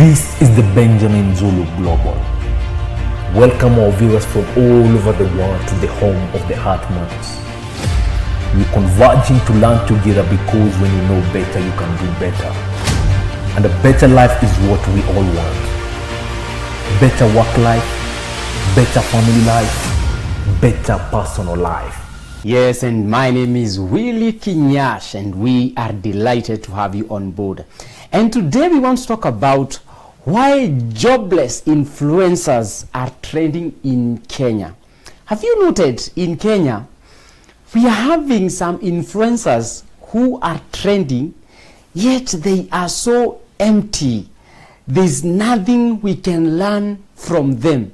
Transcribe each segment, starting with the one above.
This is the Benjamin Zulu Global. Welcome our viewers from all over the world to the home of the Heart Matters. We're converging to learn together because when you know better, you can do better. And a better life is what we all want. Better work life, better family life, better personal life. Yes, and my name is Willie Kinyash, and we are delighted to have you on board. And today we want to talk about why jobless influencers are trending in Kenya. Have you noted in Kenya, we are having some influencers who are trending, yet they are so empty. There's nothing we can learn from them.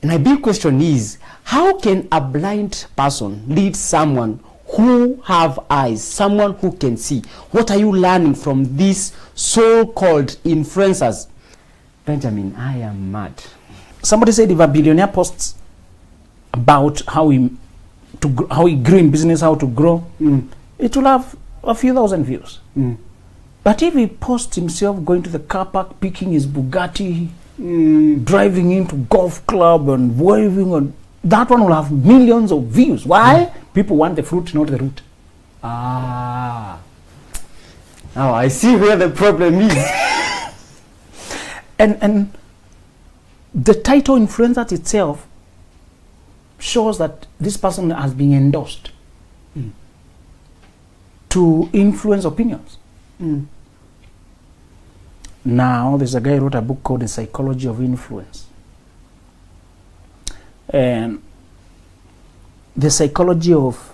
And my big question is, how can a blind person lead someone who have eyes, someone who can see? What are you learning from these so-called influencers? Benjamin, I am mad. Somebody said if a billionaire posts about how he grew in business, how to grow, it will have a few thousand views. But if he posts himself going to the car park, picking his Bugatti, driving into golf club and waving, on that one will have millions of views. Why? People want the fruit, not the root. Ah. Now I see where the problem is. And the title influencer itself shows that this person has been endorsed to influence opinions. Now, there's a guy who wrote a book called The Psychology of Influence. And the psychology of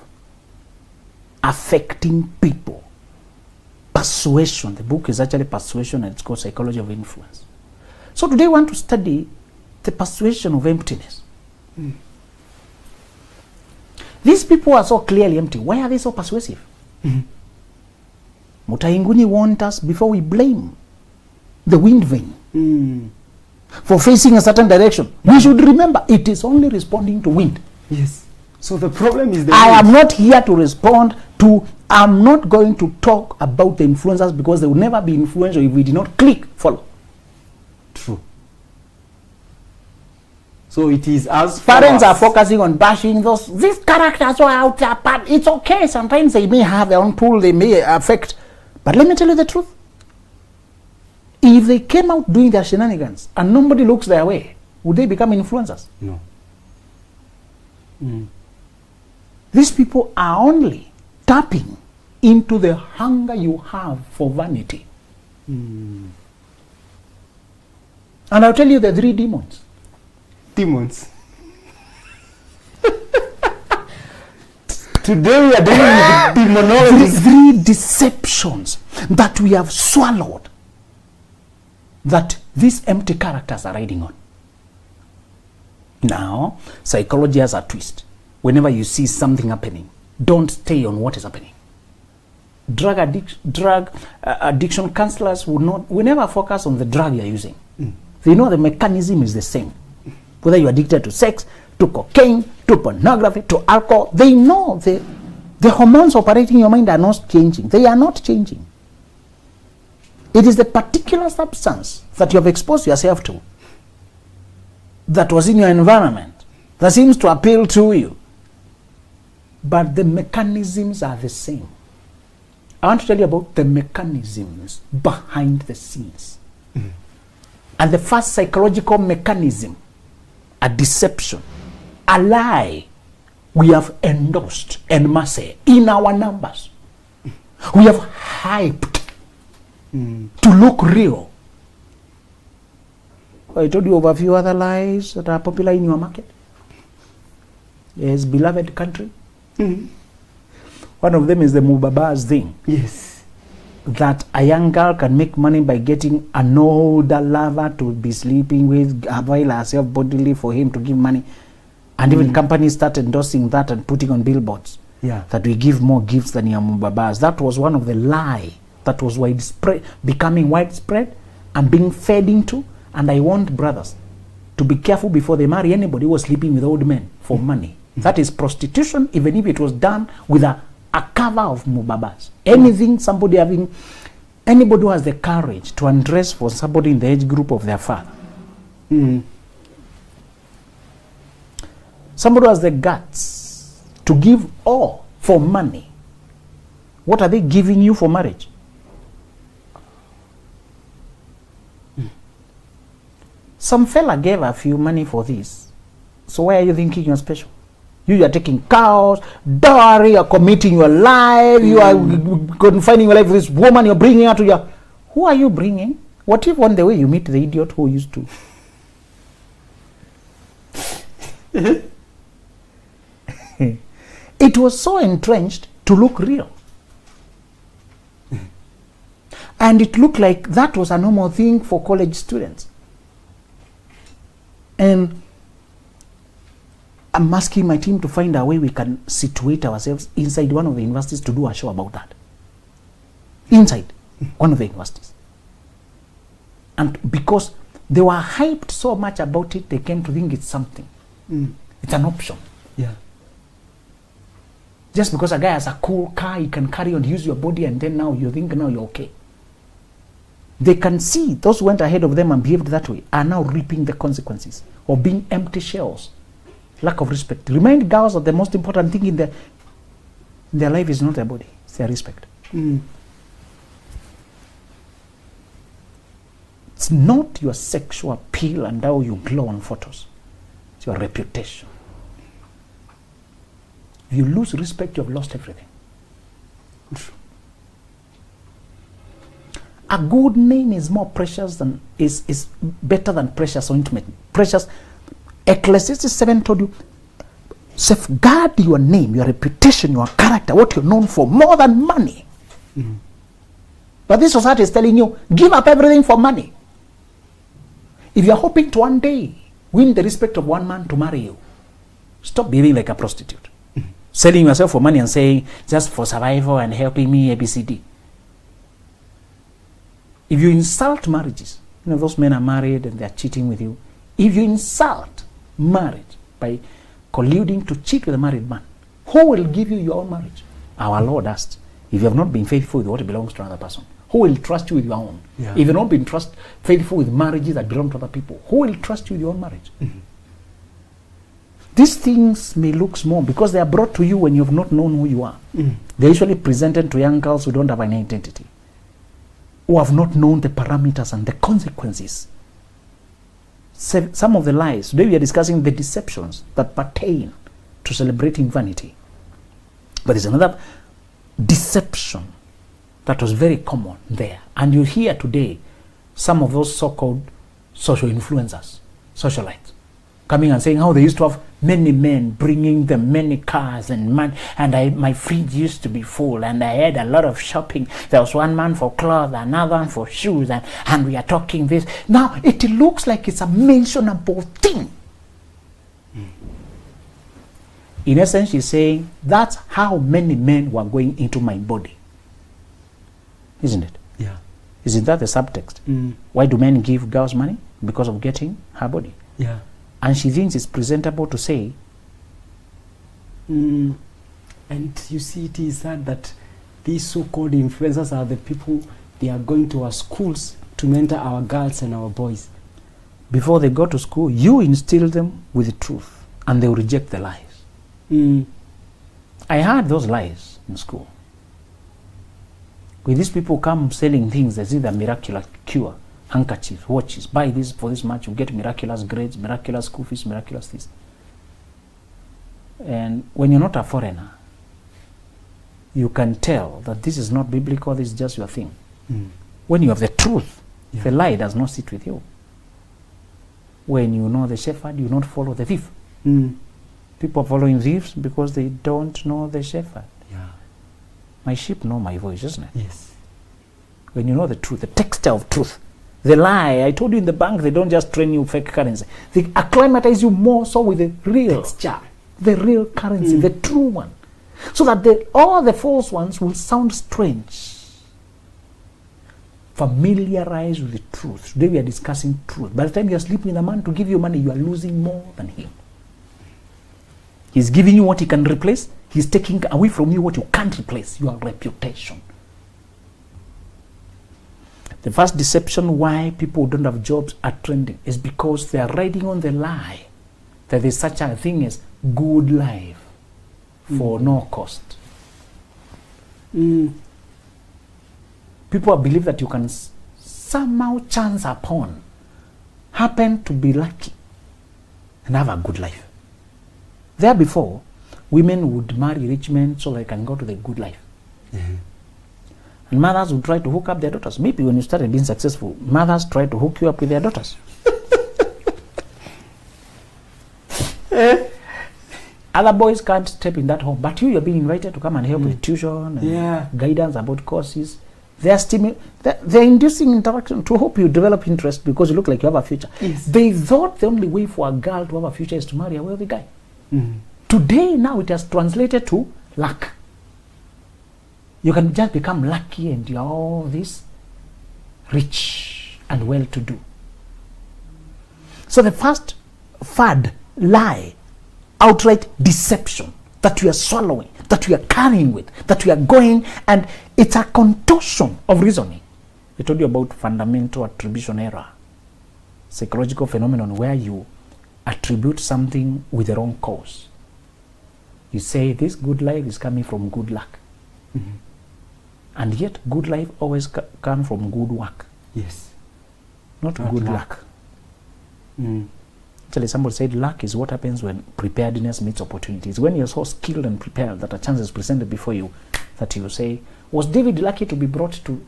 affecting people. Persuasion. The book is actually Persuasion, and it's called Psychology of Influence. So today we want to study the persuasion of emptiness. These people are so clearly empty. Why are they so persuasive? Mutainguni warned us before we blame the wind vane for facing a certain direction. We should remember it is only responding to wind. Yes. So the problem is I am not here to respond to, I'm not going to talk about the influencers because they will never be influential if we did not click follow. True. So it is as parents are focusing on bashing these characters who are out there, but it's okay. Sometimes they may have their own pull, they may affect. But let me tell you the truth. If they came out doing their shenanigans and nobody looks their way, would they become influencers? No. These people are only tapping into the hunger you have for vanity. And I'll tell you the three demons. Demons. Today we are dealing with demonology. Three deceptions that we have swallowed that these empty characters are riding on. Now, psychology has a twist. Whenever you see something happening, don't stay on what is happening. Drug addiction counselors will never focus on the drug you're using. They know the mechanism is the same. Whether you're addicted to sex, to cocaine, to pornography, to alcohol, they know the hormones operating in your mind are not changing. They are not changing. It is the particular substance that you have exposed yourself to, that was in your environment, that seems to appeal to you. But the mechanisms are the same. I want to tell you about the mechanisms behind the scenes. And the first psychological mechanism, a deception, a lie, we have endorsed en masse in our numbers. We have hyped to look real. I told you of a few other lies that are popular in your market. Yes, beloved country. One of them is the Mubabas thing. Yes. That a young girl can make money by getting an older lover to be sleeping with, avail herself bodily for him to give money. And even companies start endorsing that and putting on billboards. Yeah. That we give more gifts than your Mubabas. That was one of the lie that was widespread, becoming widespread and being fed into. And I want brothers to be careful before they marry anybody who was sleeping with old men for money. That is prostitution, even if it was done with a cover of Mubabas. Anything, somebody having Anybody who has the courage to undress for somebody in the age group of their father. Somebody who has the guts to give all for money. What are they giving you for marriage? Some fella gave a few money for this. So why are you thinking you're special? You are taking cows, dowry, you're committing your life, you are confining your life with this woman, you're bringing her to your... Who are you bringing? What if on the way you meet the idiot who used to... It was so entrenched to look real. And it looked like that was a normal thing for college students. And I'm asking my team to find a way we can situate ourselves inside one of the universities to do a show about that. Inside one of the universities. And because they were hyped so much about it, they came to think it's something. It's an option. Yeah. Just because a guy has a cool car, he can carry on, use your body, and then now you think now you're okay. They can see those who went ahead of them and behaved that way are now reaping the consequences of being empty shells. Lack of respect. Remind girls that the most important thing in their life is not their body, it's their respect. It's not your sexual appeal and how you glow on photos. It's your reputation. If you lose respect, you have lost everything. A good name is more precious than is better than precious ointment. Precious. Ecclesiastes 7 told you, safeguard your name, your reputation, your character, what you're known for, more than money. But this society is telling you, give up everything for money. If you're hoping to one day win the respect of one man to marry you, stop behaving like a prostitute. Selling yourself for money and saying, just for survival and helping me, ABCD. If you insult marriages, those men are married and they're cheating with you. If you insult marriage by colluding to cheat with a married man, who will give you your own marriage? Our Lord asked, if you have not been faithful with what belongs to another person, who will trust you with your own? Yeah. If you have not been faithful with marriages that belong to other people, who will trust you with your own marriage? These things may look small because they are brought to you when you have not known who you are. They're usually presented to young girls who don't have an identity, who have not known the parameters and the consequences. Some of the lies, today we are discussing the deceptions that pertain to celebrating vanity. But there's another deception that was very common there. And you hear today some of those so-called social influencers, socialites, coming and saying how they used to have many men bringing them many cars and my fridge used to be full and I had a lot of shopping. There was one man for clothes, another one for shoes, and we are talking this. Now it looks like it's a mentionable thing. In essence, she's saying that's how many men were going into my body. Isn't it? Yeah. Isn't that the subtext? Why do men give girls money? Because of getting her body. Yeah. And she thinks it's presentable to say. And you see, it is sad that these so-called influencers are the people, they are going to our schools to mentor our girls and our boys. Before they go to school, you instill them with the truth and they will reject the lies. I heard those lies in school. When these people come selling things, they see the miraculous cure, handkerchiefs, watches, buy this for this much, you get miraculous grades, miraculous school fees, miraculous this. And when you're not a foreigner, you can tell that this is not biblical, this is just your thing. When you have the truth, the lie does not sit with you. When you know the shepherd, you not follow the thief. People are following thieves because they don't know the shepherd. My sheep know my voice, isn't it? Yes. When you know the truth, the texture of truth, the lie. I told you in the bank, they don't just train you fake currency. They acclimatize you more so with the real texture, the real currency, the true one. So that all the false ones will sound strange. Familiarize with the truth. Today we are discussing truth. By the time you are sleeping with a man to give you money, you are losing more than him. He's giving you what he can replace. He's taking away from you what you can't replace, your reputation. The first deception why people who don't have jobs are trending is because they are riding on the lie that there's such a thing as good life for no cost. People believe that you can somehow chance upon, happen to be lucky and have a good life. There before, women would marry rich men so they can go to the good life. And mothers would try to hook up their daughters. Maybe when you started being successful, mothers try to hook you up with their daughters. Other boys can't step in that home, but you're being invited to come and help with tuition and guidance about courses. They're inducing interaction to hope you develop interest because you look like you have a future. Yes. They thought the only way for a girl to have a future is to marry a wealthy guy. Today, now it has translated to luck. You can just become lucky and you're all this rich and well-to-do. So the first fad, lie, outright deception that we are swallowing, that we are carrying with, that we are going, and it's a contortion of reasoning. I told you about fundamental attribution error, psychological phenomenon where you attribute something with the wrong cause. You say this good life is coming from good luck. And yet good life always comes from good work. Yes. Not good luck. Actually, somebody said luck is what happens when preparedness meets opportunities. When you're so skilled and prepared that a chance is presented before you, that you say, was David lucky to be brought to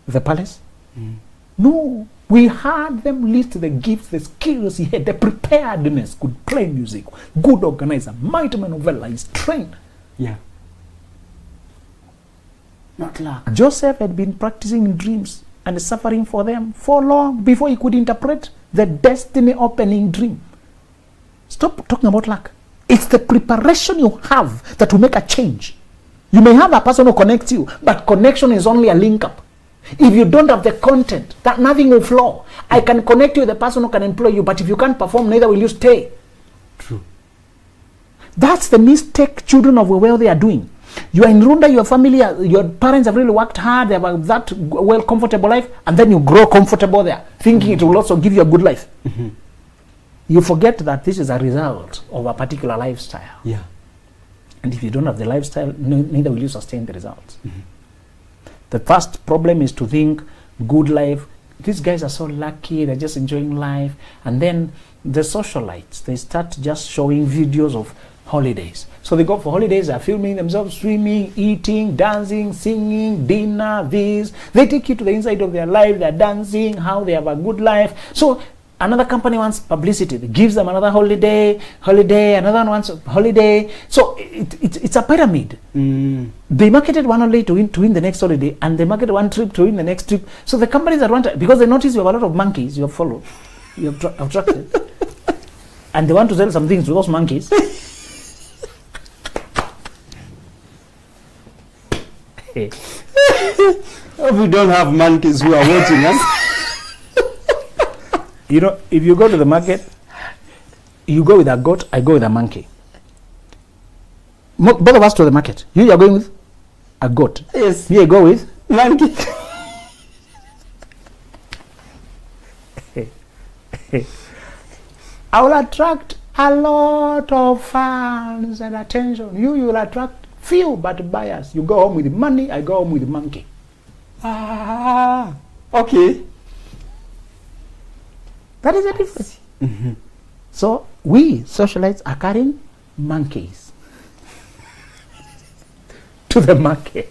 the palace? No. We had them list the gifts, the skills he had, the preparedness, could play music, good organizer, mighty man of valor, he's trained. Yeah. Not luck. Joseph had been practicing in dreams and suffering for them for long before he could interpret the destiny opening dream. Stop talking about luck. It's the preparation you have that will make a change. You may have a person who connects you, but connection is only a link up. If you don't have the content, that nothing will flow. I can connect you with the person who can employ you, but if you can't perform, neither will you stay. True. That's the mistake children of wealthy are doing. You are in Runda, your family, your parents have really worked hard, they have that well comfortable life, and then you grow comfortable there, thinking it will also give you a good life. You forget that this is a result of a particular lifestyle. Yeah. And if you don't have the lifestyle, neither will you sustain the results. The first problem is to think good life. These guys are so lucky, they're just enjoying life. And then the socialites, they start just showing videos of holidays. So they go for holidays, they're filming themselves, swimming, eating, dancing, singing, dinner, this. They take you to the inside of their life, they're dancing, how they have a good life. So another company wants publicity, it gives them another holiday, another one wants holiday. So it's a pyramid. They marketed one holiday to win the next holiday, and they marketed one trip to win the next trip. So the companies that want to, because they notice you have a lot of monkeys you have followed, you have attracted, and they want to sell some things to those monkeys. Hope we don't have monkeys who are watching us. You know, if you go to the market, you go with a goat, I go with a monkey. Both of us to the market. You are going with a goat. Yes. Me, I go with Monkey. I will attract a lot of fans and attention. You will attract few but buyers. You go home with money, I go home with monkey. Okay. That is the difference. So we socialites are carrying monkeys to the market.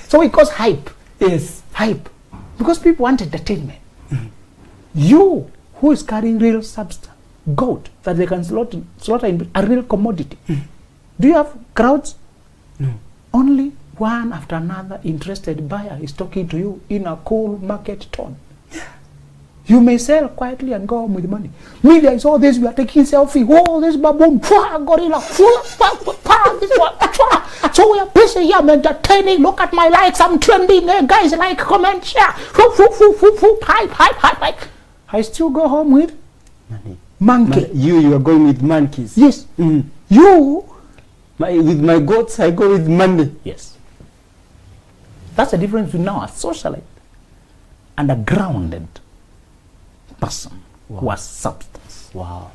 So it causes hype. Yes. Hype. Because people want entertainment. You who is carrying real substance, goat that they can slaughter in a real commodity. Do you have crowds? No. Only one after another interested buyer is talking to you in a cool market tone. You may sell quietly and go home with money. Media is all this, we are taking selfie. Whoa, this baboon, gorilla, this one. So we are busy here, I'm entertaining. Look at my likes, I'm trending. Guys, like, comment, share. Hype. I still go home with monkey. You are going with monkeys. Yes. You. With my goats, I go with money. Yes. That's the difference with now a socialite. and a grounded person Wow. who has substance. Wow.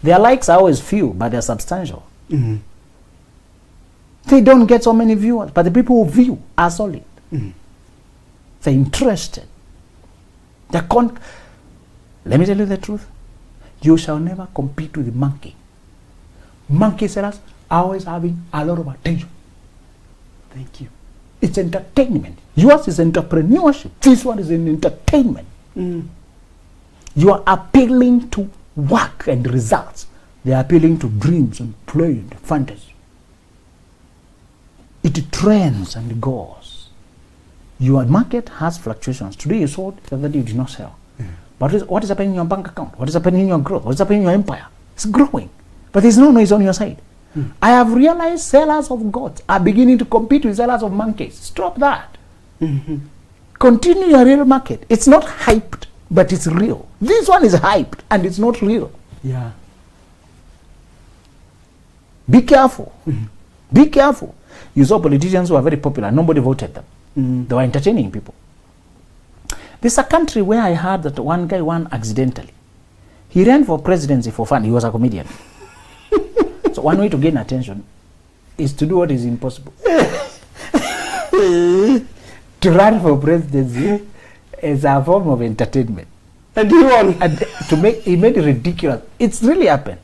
Their likes are always few, but they're substantial. Mm-hmm. They don't get so many viewers, but the people who view are solid. They're interested. Let me tell you the truth. You shall never compete with the monkey. Monkey sellers are always having a lot of attention. Thank you. It's entertainment. Yours is entrepreneurship. This one is an entertainment. You are appealing to work and results. They are appealing to dreams and play and fantasy. It trends and goes. Your market has fluctuations. Today you sold, the other day you did not sell. But what is happening in your bank account? What is happening in your growth? What is happening in your empire? It's growing. But there's no noise on your side. I have realized sellers of goats are beginning to compete with sellers of monkeys. Stop that. Continue your real market. It's not hyped, but it's real. This one is hyped and it's not real. Yeah. Be careful. Be careful. You saw politicians who are very popular. Nobody voted them. They were entertaining people. There's a country where I heard that one guy won accidentally. He ran for presidency for fun. He was a comedian. So one way to gain attention is to do what is impossible. To run for presidency is a form of entertainment. And he won. And he made it ridiculous. It's really happened.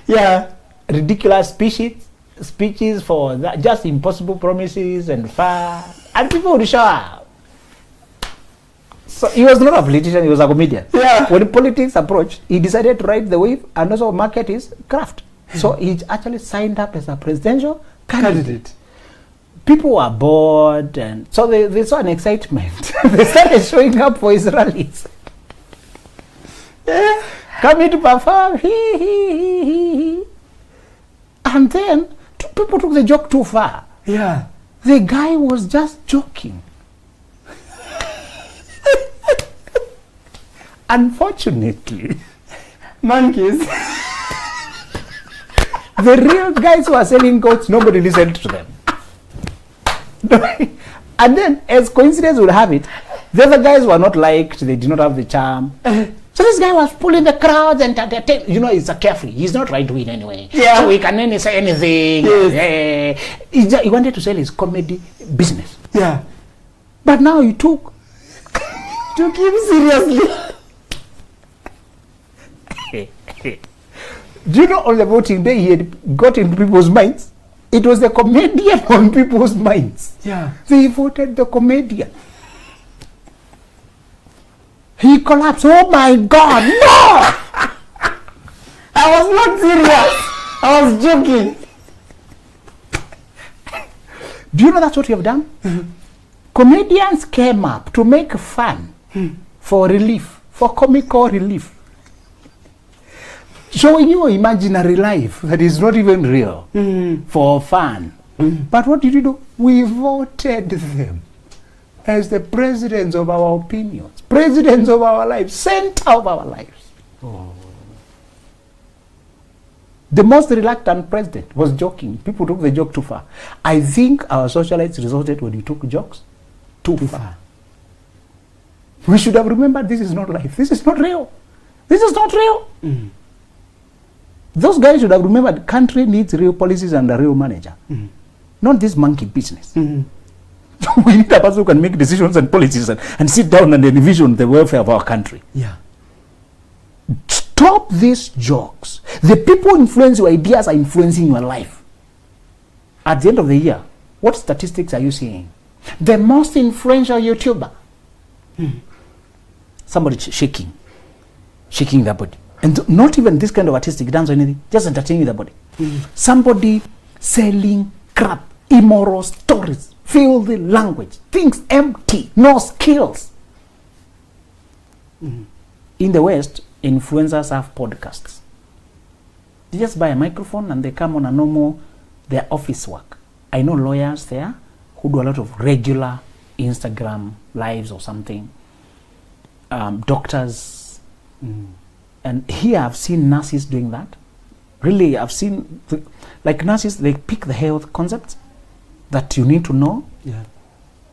Yeah. Ridiculous speeches for that, just impossible promises and fun, and people would show up. So he was not a politician, he was a comedian. Yeah. When politics approached, he decided to ride the wave and also market his craft. So he actually signed up as a presidential candidate. People were bored, and so they saw an excitement. They started showing up for his rallies. Coming to perform, he. And then people took the joke too far. Yeah. The guy was just joking. Unfortunately, Monkeys. the real guys who are selling goats, nobody listened to them. And then, as coincidence would have it, the other guys were not liked, they did not have the charm. So this guy was pulling the crowds and he's a carefree. He's not right to win anyway. Yeah. So he can say anything. Yes. He wanted to sell his comedy business. Yeah. But now he took Took him seriously. Do you know on the voting day he had got into people's minds? It was the comedian on people's minds. Yeah. They voted the comedian. He collapsed. Oh my God, no! I was not serious. I was joking. Do you know that's what you have done? Comedians came up to make fun for relief, for comical relief. Showing you imaginary life that is not even real for fun. But what did you do? We voted them as the presidents of our opinions, presidents of our lives, center of our lives. The most reluctant president was joking. People took the joke too far. I think our socialites resulted when we took jokes too far. We should have remembered this is not life. This is not real. This is not real. Those guys should have remembered the country needs real policies and a real manager. Not this monkey business. We need a person who can make decisions and policies and sit down and envision the welfare of our country. Yeah. Stop these jokes. The people who influence your ideas are influencing your life. At the end of the year, what statistics are you seeing? The most influential YouTuber. Somebody shaking their body. And not even this kind of artistic dance or anything, just entertaining their body. Somebody selling crap, immoral stories, filthy language, things empty, no skills. In the West, influencers have podcasts. They just buy a microphone and they come on their office work. I know lawyers there who do a lot of regular Instagram lives or something. Doctors. And here I've seen nurses doing that. Really, I've seen, like nurses, they pick the health concepts that you need to know. Yeah.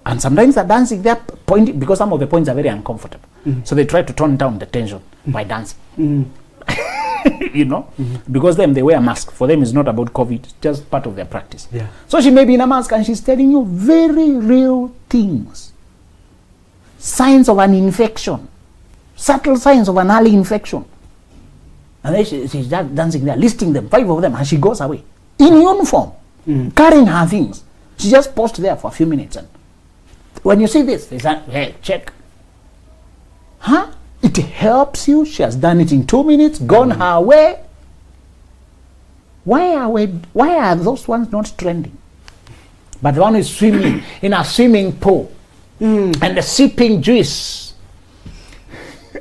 And sometimes they're dancing, they're pointing, because some of the points are very uncomfortable. So they try to tone down the tension by dancing. You know, because them, they wear a mask. For them, it's not about COVID, it's just part of their practice. Yeah. So she may be in a mask and she's telling you very real things. Signs of an infection, subtle signs of an early infection. And then she's just dancing there, listing them, 5 of them, and she goes away. In uniform, carrying her things. She just paused there for a few minutes. And when you see this, they say, hey, check. Huh? It helps you. She has done it in 2 minutes, gone her way. Why are those ones not trending? But the one who is swimming in a swimming pool and sipping juice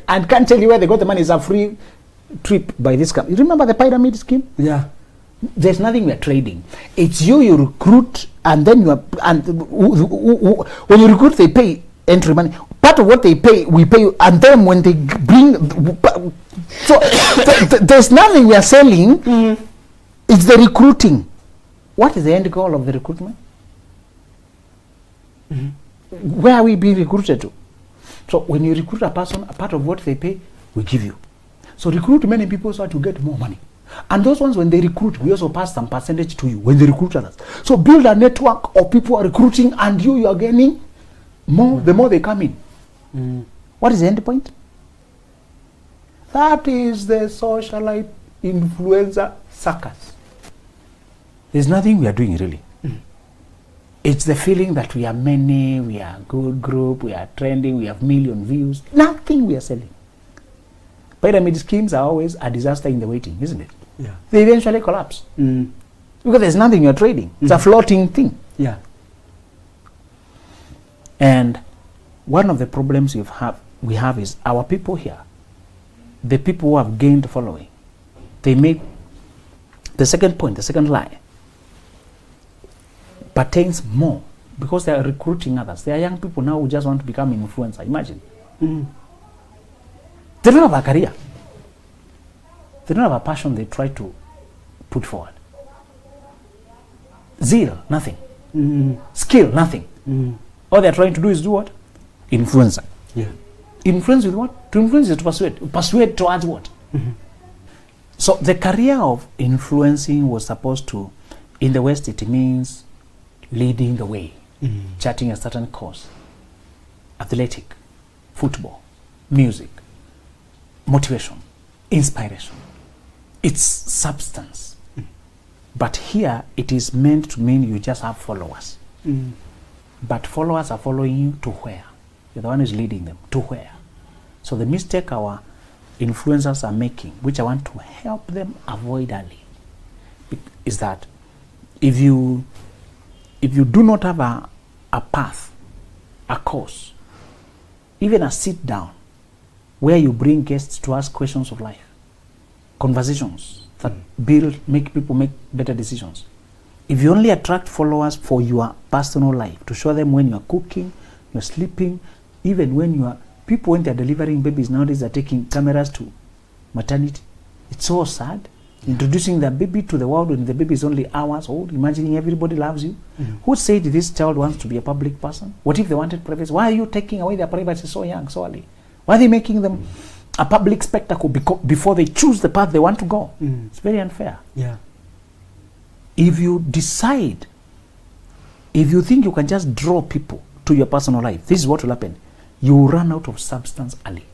and can't tell you where they got the money, is a free trip by this company. You remember the pyramid scheme? Yeah. There's nothing we're trading. It's you recruit, and then you are, and when you recruit, they pay entry money. Part of what they pay, we pay you, and then when they bring, so there's nothing we are selling. It's the recruiting. What is the end goal of the recruitment? Where are we being recruited to? So when you recruit a person, a part of what they pay, we give you. So recruit many people so that you get more money. And those ones, when they recruit, we also pass some percentage to you when they recruit others. So build a network of people recruiting, and you are gaining more the more they come in. What is the end point? That is the socialite influencer circus. There's nothing we are doing really. It's the feeling that we are many, we are a good group, we are trending, we have million views. Nothing we are selling. Pyramid schemes are always a disaster in the waiting, isn't it? Yeah. They eventually collapse. Because there's nothing you're trading. It's a floating thing. Yeah. And one of the problems we have is our people here, the people who have gained following, they make the second point, the second lie, pertains more because they are recruiting others. There are young people now who just want to become influencer. Imagine. They don't have a career. They don't have a passion they try to put forward. Zeal, nothing. Skill, nothing. All they're trying to do is do what? Influencer. Yeah. Influence with what? To influence is to persuade. Persuade towards what? So the career of influencing was supposed to, in the West, it means leading the way, charting a certain course, athletic, football, music, motivation, inspiration. It's substance. But here it is meant to mean you just have followers. But followers are following you to where? You're the one who's leading them to where? So the mistake our influencers are making, which I want to help them avoid early, is that if you do not have a path, a course, even a sit down where you bring guests to ask questions of life, conversations that make people make better decisions. If you only attract followers for your personal life, to show them when you are cooking, you're sleeping, even when you are, people when they're delivering babies nowadays are taking cameras to maternity. It's so sad. Introducing the baby to the world when the baby is only hours old, imagining everybody loves you. Who said this child wants to be a public person? What if they wanted privacy? Why are you taking away their privacy so young, so early? Why are they making them a public spectacle before they choose the path they want to go? It's very unfair. Yeah. If you decide, if you think you can just draw people to your personal life, this is what will happen. You will run out of substance early.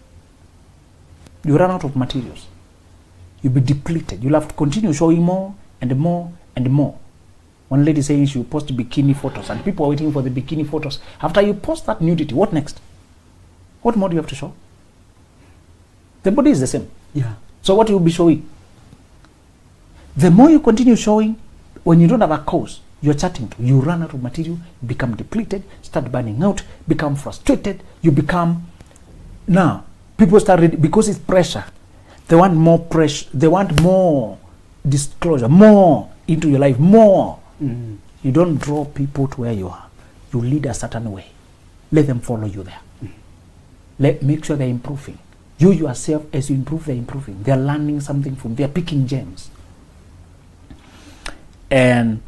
You run out of materials. You'll be depleted. You'll have to continue showing more and more and more. One lady saying she will post bikini photos, and people are waiting for the bikini photos. After you post that nudity, what next? What more do you have to show? The body is the same. Yeah. So what you'll be showing? The more you continue showing, when you don't have a cause you're chatting to, you run out of material, become depleted, start burning out, become frustrated, you become... Now, people start reading, because it's pressure. They want more pressure, they want more disclosure, more into your life, more. You don't draw people to where you are. You lead a certain way. Let them follow you there. Make sure they're improving. You yourself, as you improve, they're improving. They're learning something from, they're picking gems. And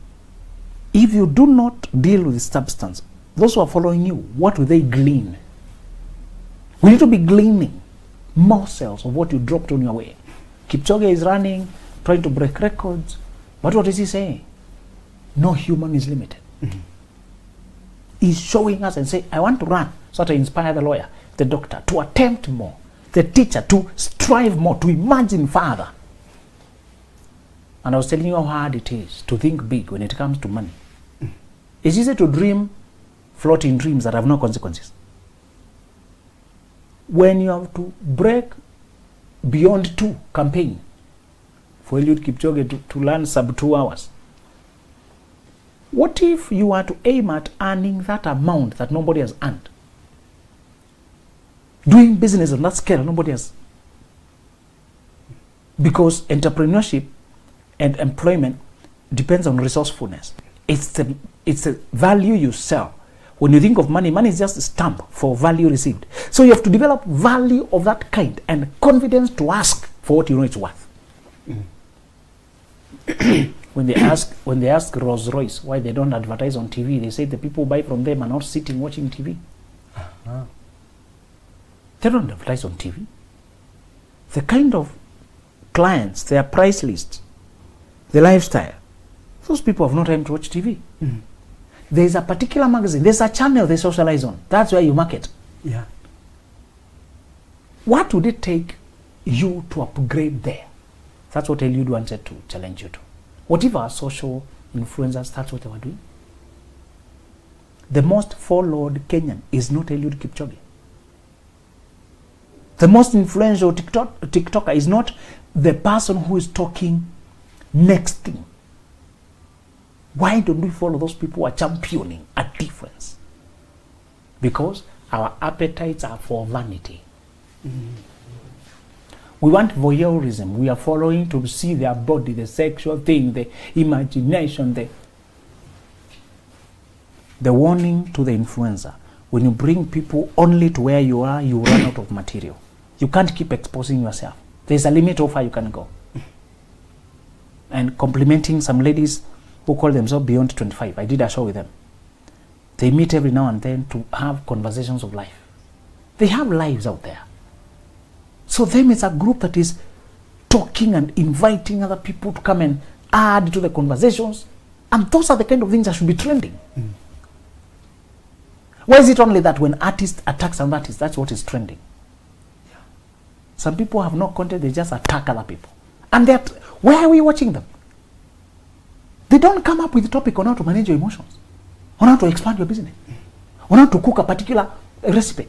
if you do not deal with substance, those who are following you, what do they glean? We need to be gleaning more cells of what you dropped on your way. Kipchoge is running, trying to break records. But what is he saying? No human is limited. Mm-hmm. He's showing us and saying, I want to run, so to inspire the lawyer, the doctor, to attempt more, the teacher, to strive more, to imagine further. And I was telling you how hard it is to think big when it comes to money. Mm-hmm. It's easy to dream floating dreams that have no consequences. When you have to break beyond 2 campaign for Eliud Kipchoge to learn sub 2 hours, what if you were to aim at earning that amount that nobody has earned? Doing business on that scale nobody has. Because entrepreneurship and employment depends on resourcefulness. It's the value you sell. When you think of money, money is just a stamp for value received. So you have to develop value of that kind and confidence to ask for what you know it's worth. When they ask Rolls-Royce why they don't advertise on TV, they say the people who buy from them are not sitting watching TV. Uh-huh. They don't advertise on TV. The kind of clients, their price list, the lifestyle, those people have no time to watch TV. Mm-hmm. There's a particular magazine, there's a channel they socialize on. That's where you market. Yeah. What would it take you to upgrade there? That's what Eliud wanted to challenge you to. What if our social influencers, that's what they were doing? The most followed Kenyan is not Eliud Kipchoge. The most influential TikToker is not the person who is talking next thing. Why don't we follow those people who are championing a difference? Because our appetites are for vanity. Mm. We want voyeurism. We are following to see their body, the sexual thing, the imagination, the warning to the influencer. When you bring people only to where you are, you run out of material. You can't keep exposing yourself. There's a limit of how you can go. And complimenting some ladies who call themselves beyond 25. I did a show with them. They meet every now and then to have conversations of life. They have lives out there. So them is a group that is talking and inviting other people to come and add to the conversations. And those are the kind of things that should be trending. Mm. Why is it only that when artists attack some artists, that's what is trending? Yeah. Some people have no content, they just attack other people. And where are we watching them? They don't come up with a topic on how to manage your emotions, on how to expand your business, on how to cook a particular recipe,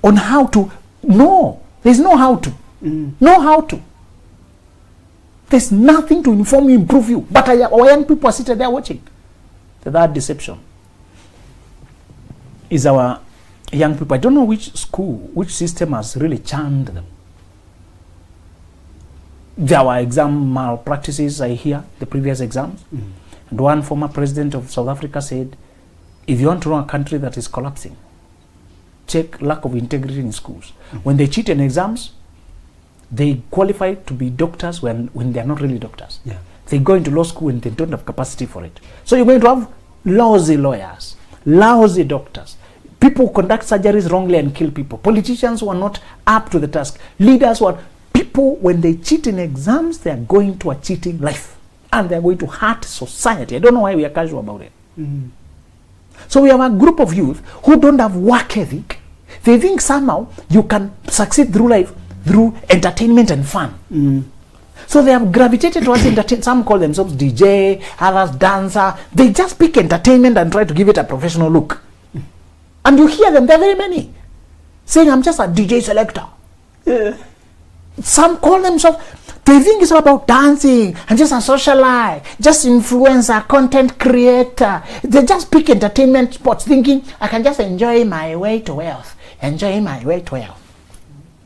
on how to... No, there's no how to. No how to. There's nothing to inform you, improve you. But our young people are sitting there watching. That deception is our young people. I don't know which school, which system has really charmed them. There were exam malpractices, I hear, the previous exams. And one former president of South Africa said, if you want to run a country that is collapsing, check lack of integrity in schools. When they cheat in exams, they qualify to be doctors when they are not really doctors. Yeah. They go into law school and they don't have capacity for it. So you're going to have lousy lawyers, lousy doctors, people who conduct surgeries wrongly and kill people, politicians who are not up to the task, leaders who are... People, when they cheat in exams, they are going to a cheating life. And they are going to hurt society. I don't know why we are casual about it. Mm-hmm. So we have a group of youth who don't have work ethic. They think somehow you can succeed through life through entertainment and fun. Mm. So they have gravitated towards entertainment. Some call themselves DJ, others dancer. They just pick entertainment and try to give it a professional look. Mm. And you hear them, there are very many, saying, I'm just a DJ selector. Yeah. Some call themselves, they think it's all about dancing and just a socialite, just influencer, content creator. They just pick entertainment spots thinking, I can just enjoy my way to wealth. Enjoy my way to wealth.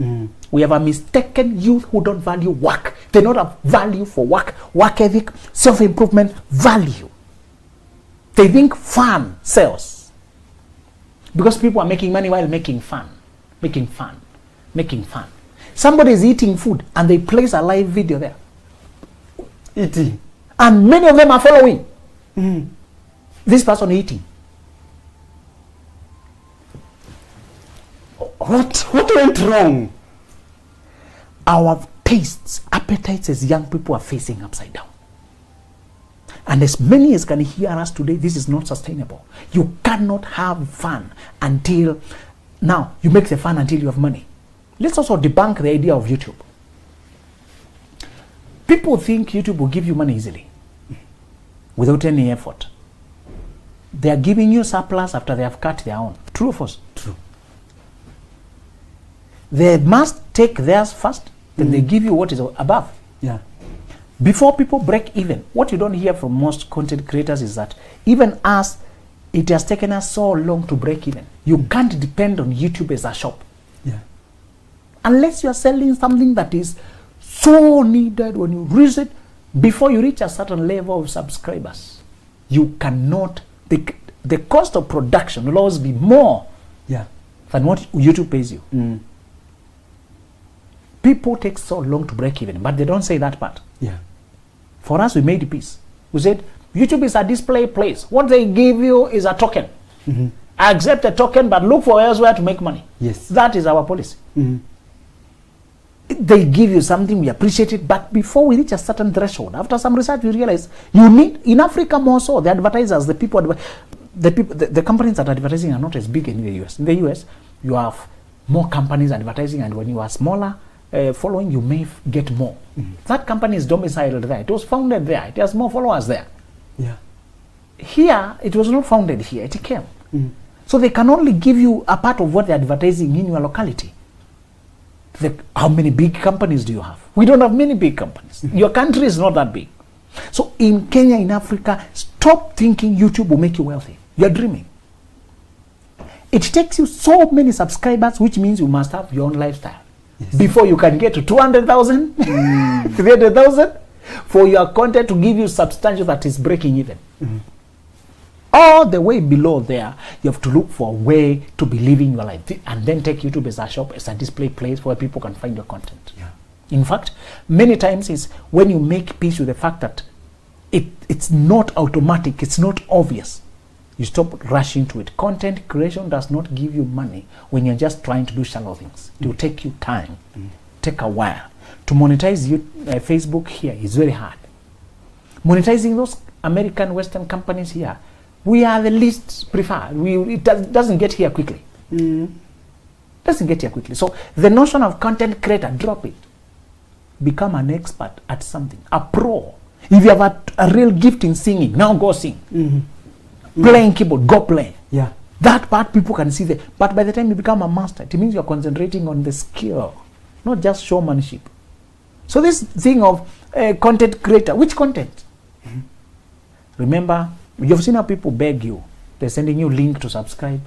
Mm. We have a mistaken youth who don't value work. They don't have value for work ethic, self-improvement, value. They think fun sells. Because people are making money while making fun. Somebody is eating food and they place a live video there. Eating. And many of them are following. Mm. This person eating. What went wrong? Our tastes, appetites as young people are facing upside down. And as many as can hear us today, this is not sustainable. You cannot have fun until, now, you make the fun until you have money. Let's also debunk the idea of YouTube. People think YouTube will give you money easily, without any effort. They are giving you surplus after they have cut their own. True or false? True. They must take theirs first, then they give you what is above. Yeah. Before people break even, what you don't hear from most content creators is that even us, it has taken us so long to break even. You can't depend on YouTube as a shop. Yeah. Unless you are selling something that is so needed when you reach it, before you reach a certain level of subscribers, you cannot, the cost of production will always be more than what YouTube pays you. People take so long to break even, but they don't say that part. Yeah. For us, we made peace. We said, YouTube is a display place. What they give you is a token. Accept a token, but look for elsewhere to make money. Yes. That is our policy. They give you something, we appreciate it, but before we reach a certain threshold, after some research, we realize you need, in Africa more so, the advertisers, the companies that are advertising are not as big in the US. In the US, you have more companies advertising, and when you are smaller, following, you may get more. That company is domiciled there. It was founded there. It has more followers there. Yeah. Here, it was not founded here. It came. So they can only give you a part of what they're advertising in your locality. How many big companies do you have? We don't have many big companies. Your country is not that big. So in Kenya, in Africa, stop thinking YouTube will make you wealthy. You're dreaming. It takes you so many subscribers, which means you must have your own lifestyle. Yes. Before you can get to 200,000, 300,000, for your content to give you substantial that is breaking even. All the way below there, you have to look for a way to be living your life, and then take YouTube as a shop, as a display place where people can find your content. Yeah. In fact, many times is when you make peace with the fact that it's not automatic, it's not obvious. You stop rushing to it. Content creation does not give you money when you're just trying to do shallow things. It will take you time, take a while. To monetize Facebook here is very hard. Monetizing those American Western companies here, we are the least preferred. It doesn't get here quickly. Doesn't get here quickly. So the notion of content creator, drop it. Become an expert at something, a pro. If you have a real gift in singing, now go sing. Playing keyboard, go play. Yeah. That part people can see there. But by the time you become a master, it means you're concentrating on the skill, not just showmanship. So this thing of content creator, which content? Remember, you've seen how people beg you. They're sending you link to subscribe.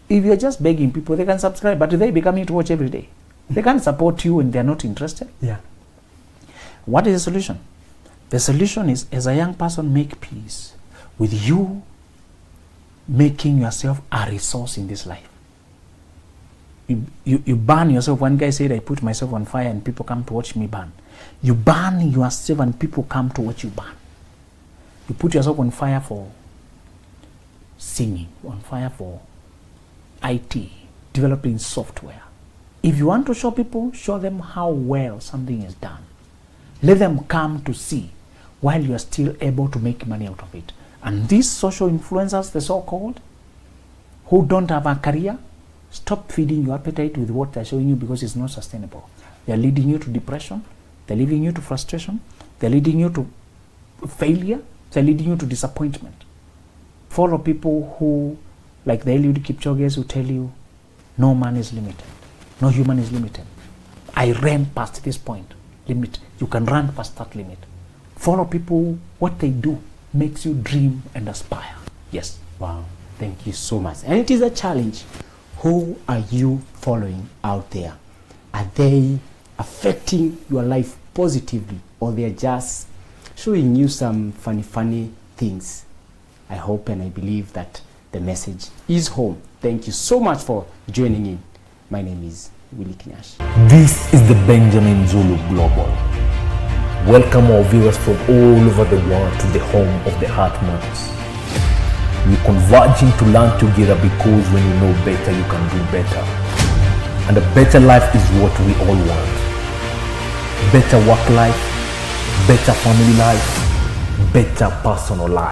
If you're just begging people, they can subscribe, but they become to watch every day. They can't support you and they're not interested. Yeah. What is the solution? The solution is, as a young person, make peace with you making yourself a resource in this life. You burn yourself. One guy said, I put myself on fire and people come to watch me burn. You burn yourself and people come to watch you burn. You put yourself on fire for singing, on fire for IT, developing software. If you want to show people, show them how well something is done. Let them come to see while you are still able to make money out of it. And these social influencers, the so-called, who don't have a career, stop feeding your appetite with what they're showing you, because it's not sustainable. They're leading you to depression. They're leading you to frustration. They're leading you to failure. They're leading you to disappointment. Follow people who, like the Eliud Kipchoges, who tell you, no man is limited. No human is limited. I ran past this point. Limit. You can run past that limit. Follow people, what they do makes you dream and aspire. Yes. Wow. Thank you so much. And it is a challenge. Who are you following out there? Are they affecting your life positively, or they're just showing you some funny things? I hope and I believe that the message is home. Thank you so much for joining in. My name is Willie Kinyash. This is the Benjamin Zulu Global. Welcome our viewers from all over the world to the home of the Heart Months. We're converging to learn together, because when you know better, you can do better. And a better life is what we all want. Better work life, better family life, better personal life.